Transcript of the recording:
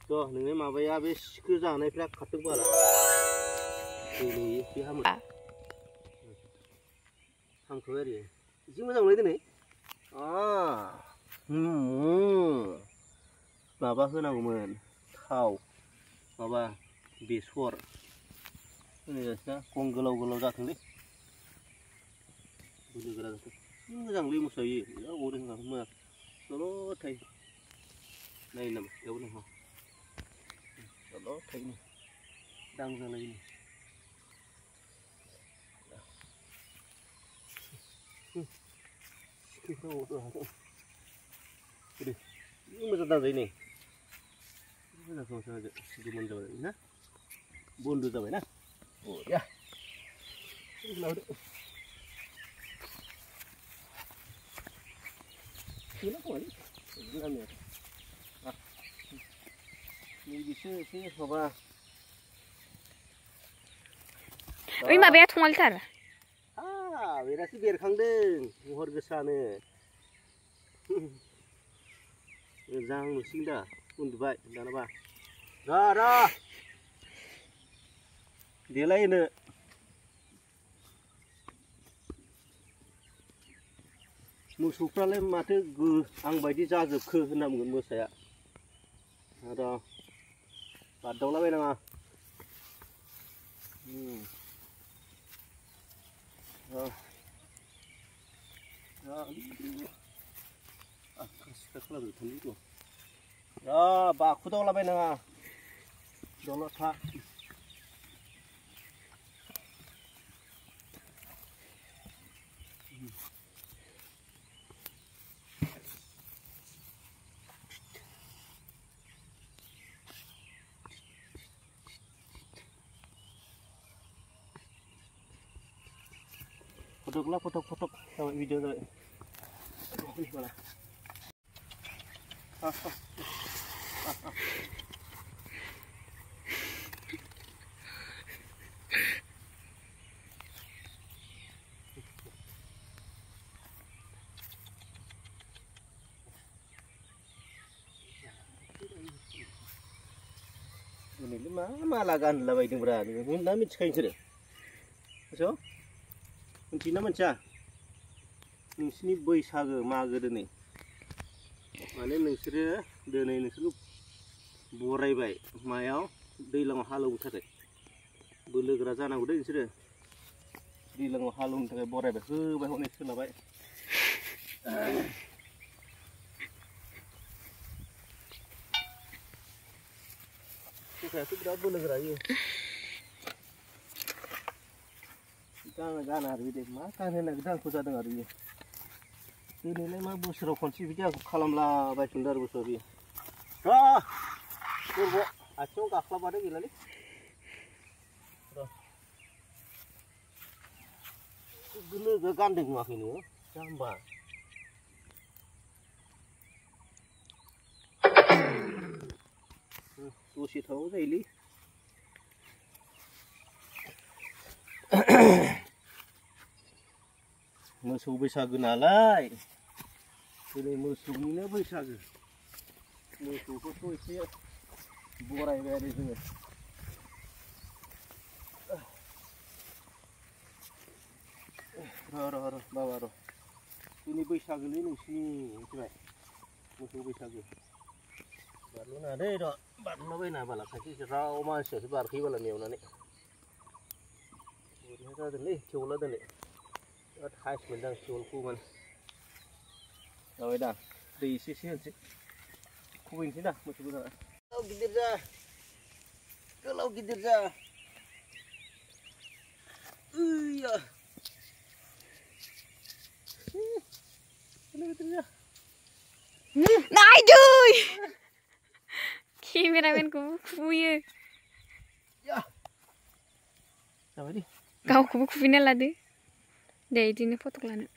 Tuh, nengnya mabaya habis kejangan prak katuk bala. Ini sih hamu. Ham kawari. Isi macam mana ini? Ah, Baba hoनांगौमोन थाव माबा बेसर ini guysnya kong golau-golau जाथों deh. Boleh gerak tuh. Moजां लै मोसायो ya orang nggak mah. Solo thai. Này nằm kéo này ha. Solo thai này. Đang ra đây này. Ini macam tanda ini. Ini dah kau sahaja cuma jawab ini, nah. Bundu jawab, nah. Oh ya. Ini laut. Ini apa ni? Ini apa? Ah. Ini bisa apa? Oi, mabaya thongal tar. Ah, berasi berkandeng, muhor gesane. Zang musim dah, undubai, dah apa? Dah. Dia lain ne. Musuhफ्रालाय माथो आं बायदि जाजोबखो होनना बुंगोन मोसाया. Ada बादावला बायनाङा. Ya, baku dawla baयनाङा. Dawla था. Fotok sama video tuh. Ini mana? Ini malah kan labai ding berani. Ini nami cekain sudah. So? Miथिना मानसिया नोंसिनि बैसागो मागो दिनै माने नोंसोरो दिनै नोंसोरखौ बरायबाय मायाव दैलाङाव हालौनो थाखाय बोलोगोरा जानांगौ दे नोंसोरो दैलाङाव हालौनो थाखाय बरायबाय होबाय हनै सोलाबाय मोसायाथ' बिराद बोलोगोरा इयो गाना आरो बिदि मा गानहोनो नागिरदों आंखौ जादों आरो बियो दिनैलाय मा बोसोराव खनसे बिदि आंखौ खालामलाबायथ'दों आरो बोसोराव बियो गरब' आथिङाव गाख्लाबबाथाय गैलालै लोगो गानदों नुवाखै नोङो जाम्बा दसे थाबाबो जायोलै मोसौ बैसागो नालाय दिनै मोसौनिनो बैसागो मोसौफोरखौ एसे बरायबाय आरो जोङो र' बाबा र' दिनै बैसागोलै नोंसिनि मिथिबाय मोसौ बैसागो बारल'नाङा दै र' बारल'लाबायनाङा बाला खायसे राव मानसियासो बारखोयोबाला नेवनानै ओरैनो जादोंलै थेवला दिनै बिराद हाइस मोनदां थिवलखौ माने जाबाय दा दै एसे होनोसै खुबैनोसै दा मोसौखौ जाना गोलाव गिदिर जा ओइया Aduh, kameramenku kubuyo. Jawa di. Kau kubu kubina lade. Deh ini foto lana.